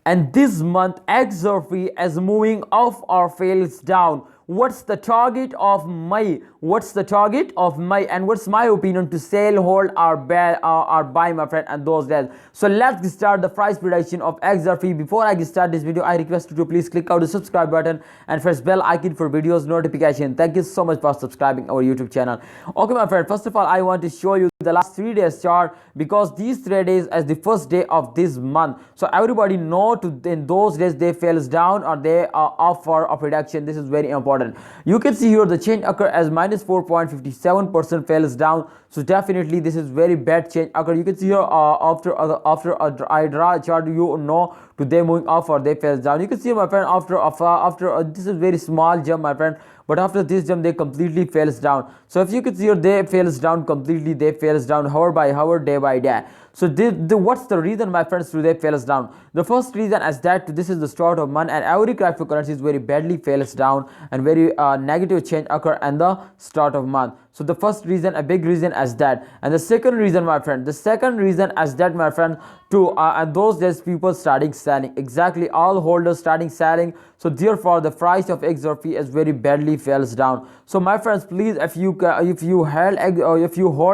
and this month XRP is moving off or fails down. What's the target of May? What's the target of May? And what's my opinion to sell, hold, or buy, my friend, and those days? So let's start the price prediction of XRP. Before I start this video, I request you to please click out the subscribe button and press bell icon for videos notification. Thank you so much for subscribing our YouTube channel. Okay, my friend. First of all, I want to show you the last 3 days chart, because these 3 days as the first day of this month. So everybody know in those days they fails down or they are off for a prediction. This is very important. You can see here the change occur as minus 4.57% fails down. So definitely this is very bad change occur. You can see here after I draw a chart, you know to they moving off or they fails down. You can see, my friend, after this is very small jump, my friend, but after this jump they completely fails down. So if you can see here, they fails down completely, they fails down hour by hour, day by day. So what's the reason, my friends, to they fails down? The first reason is that this is the start of month and every cryptocurrency is very badly fails down and very negative change occur in the start of month. So the first reason, a big reason, is that. And the second reason, my friend, the second reason is that, my friend, to and those days people starting selling, exactly all holders starting selling. So therefore the price of XRP is very badly fails down. So my friends, please, if you hold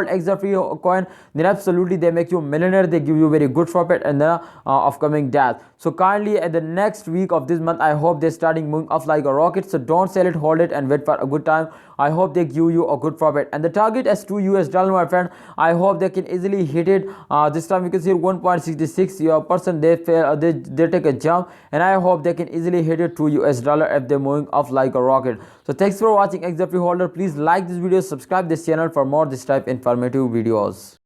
XRP coin, then absolutely they make you millionaire, they give you very good profit in the upcoming days. So kindly at the next week of this month, I hope they're starting moving off like a rocket. So don't sell it, hold it, and wait for a good time. I hope they give you a good profit. And the target is $2, my friend. I hope they can easily hit it. This time you can see 1.66% they take a jump, and I hope they can easily hit it $2 if they're moving off like a rocket. So thanks for watching, XRP holder. Please like this video, subscribe this channel for more this type informative videos.